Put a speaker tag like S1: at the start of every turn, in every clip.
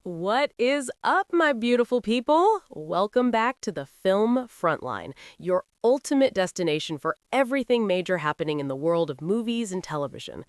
S1: What is up, my beautiful people? Welcome back to the film Frontline, your ultimate destination for everything major happening in the world of movies and television.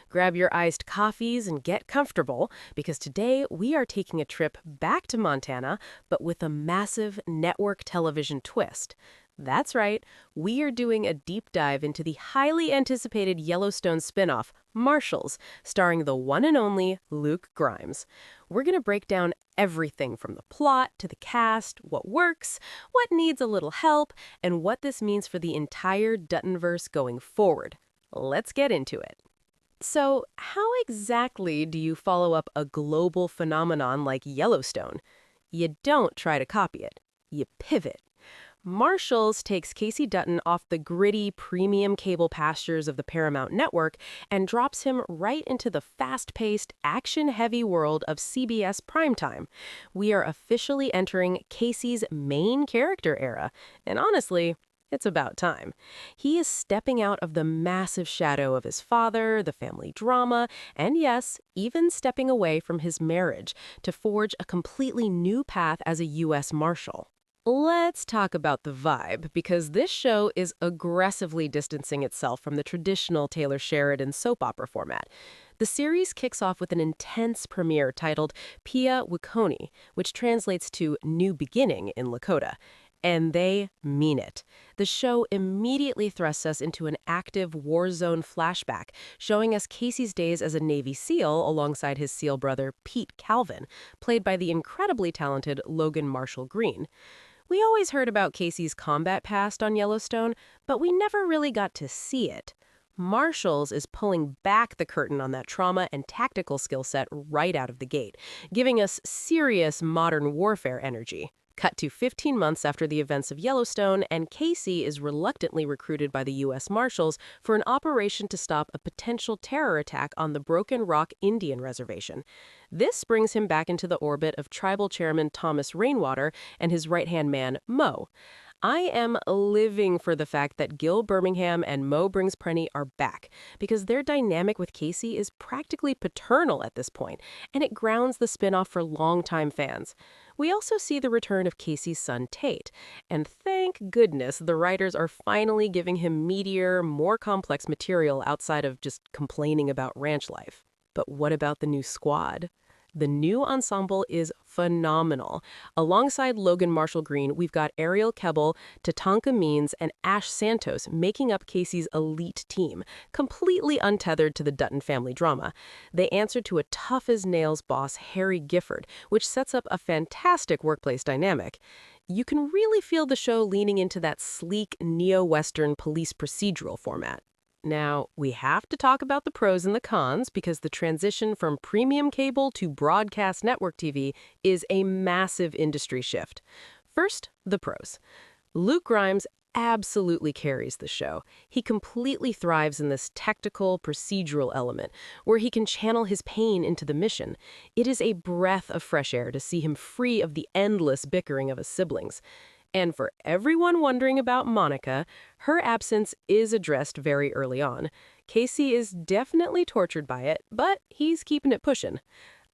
S1: Grab your iced coffees and get comfortable, because today we are taking a trip back to Montana, but with a massive network television twist. That's right, we are doing a deep dive into the highly anticipated Yellowstone spinoff, Marshals, starring the one and only Luke Grimes. We're going to break down everything from the plot to the cast, what works, what needs a little help, and what this means for the entire Duttonverse going forward. Let's get into it. So, how exactly do you follow up a global phenomenon like Yellowstone? You don't try to copy it. You pivot. Marshals takes Kayce Dutton off the gritty, premium cable pastures of the Paramount Network and drops him right into the fast-paced, action-heavy world of CBS primetime. We are officially entering Kayce's main character era, and honestly, it's about time. He is stepping out of the massive shadow of his father, the family drama, and yes, even stepping away from his marriage to forge a completely new path as a U.S. Marshal. Let's talk about the vibe, because this show is aggressively distancing itself from the traditional Taylor Sheridan soap opera format. The series kicks off with an intense premiere titled Pia Wikoni, which translates to New Beginning in Lakota. And they mean it. The show immediately thrusts us into an active war zone flashback, showing us Kayce's days as a Navy SEAL alongside his SEAL brother Pete Calvin, played by the incredibly talented Logan Marshall Green. We always heard about Kayce's combat past on Yellowstone, but we never really got to see it. Marshals is pulling back the curtain on that trauma and tactical skill set right out of the gate, giving us serious modern warfare energy. Cut to 15 months after the events of Yellowstone, and Kayce is reluctantly recruited by the U.S. Marshals for an operation to stop a potential terror attack on the Broken Rock Indian Reservation. This brings him back into the orbit of Tribal Chairman Thomas Rainwater and his right-hand man, Mo. I am living for the fact that Gil Birmingham and Mo Brings Prenny are back, because their dynamic with Kayce is practically paternal at this point, and it grounds the spinoff for longtime fans. We also see the return of Kayce's son Tate, and thank goodness the writers are finally giving him meatier, more complex material outside of just complaining about ranch life. But what about the new squad? The new ensemble is phenomenal. Alongside Logan Marshall Green, we've got Ariel Kebble, Tatanka Means, and Ash Santos making up Kayce's elite team, completely untethered to the Dutton family drama. They answer to a tough-as-nails boss Harry Gifford, which sets up a fantastic workplace dynamic. You can really feel the show leaning into that sleek, neo-Western police procedural format. Now, we have to talk about the pros and the cons, because the transition from premium cable to broadcast network TV is a massive industry shift. First, the pros. Luke Grimes absolutely carries the show. He completely thrives in this tactical, procedural element, where he can channel his pain into the mission. It is a breath of fresh air to see him free of the endless bickering of his siblings. And for everyone wondering about Monica, her absence is addressed very early on. Kayce is definitely tortured by it, but he's keeping it pushing.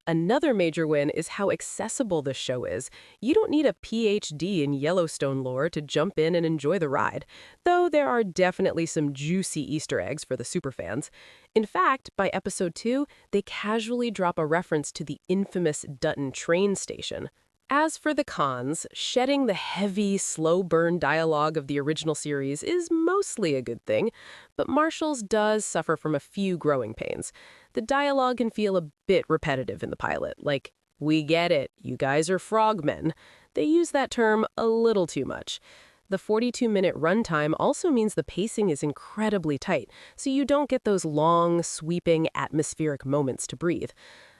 S1: Another major win is how accessible this show is. You don't need a PhD in Yellowstone lore to jump in and enjoy the ride, though there are definitely some juicy Easter eggs for the superfans. In fact, by episode 2, they casually drop a reference to the infamous Dutton train station. As for the cons, shedding the heavy, slow-burn dialogue of the original series is mostly a good thing, but Marshals does suffer from a few growing pains. The dialogue can feel a bit repetitive in the pilot, like, "We get it, you guys are frogmen." They use that term a little too much. The 42-minute runtime also means the pacing is incredibly tight, so you don't get those long, sweeping, atmospheric moments to breathe.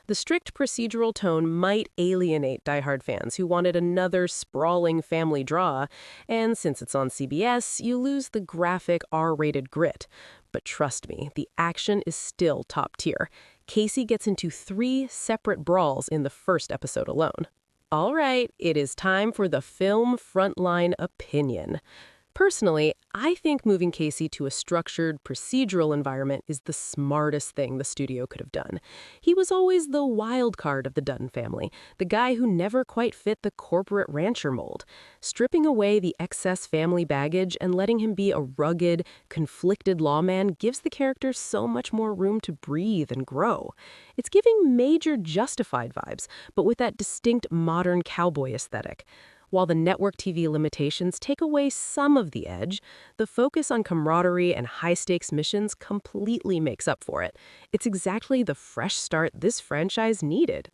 S1: The strict procedural tone might alienate diehard fans who wanted another sprawling family draw, and since it's on CBS, you lose the graphic R-rated grit. But trust me, the action is still top tier. Kayce gets into 3 separate brawls in the first episode alone. All right, it is time for the film Frontline opinion. Personally, I think moving Casey to a structured, procedural environment is the smartest thing the studio could have done. He was always the wild card of the Dutton family, the guy who never quite fit the corporate rancher mold. Stripping away the excess family baggage and letting him be a rugged, conflicted lawman gives the character so much more room to breathe and grow. It's giving major Justified vibes, but with that distinct modern cowboy aesthetic. While the network TV limitations take away some of the edge, the focus on camaraderie and high-stakes missions completely makes up for it. It's exactly the fresh start this franchise needed.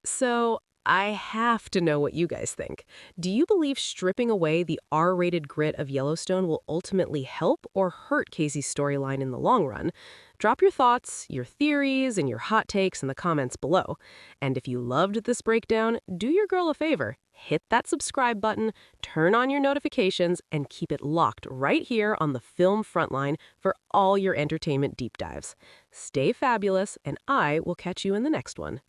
S1: So, I have to know what you guys think. Do you believe stripping away the R-rated grit of Yellowstone will ultimately help or hurt Casey's storyline in the long run? Drop your thoughts, your theories, and your hot takes in the comments below. And if you loved this breakdown, do your girl a favor. Hit that subscribe button, turn on your notifications, and keep it locked right here on the Film Frontline for all your entertainment deep dives. Stay fabulous, and I will catch you in the next one.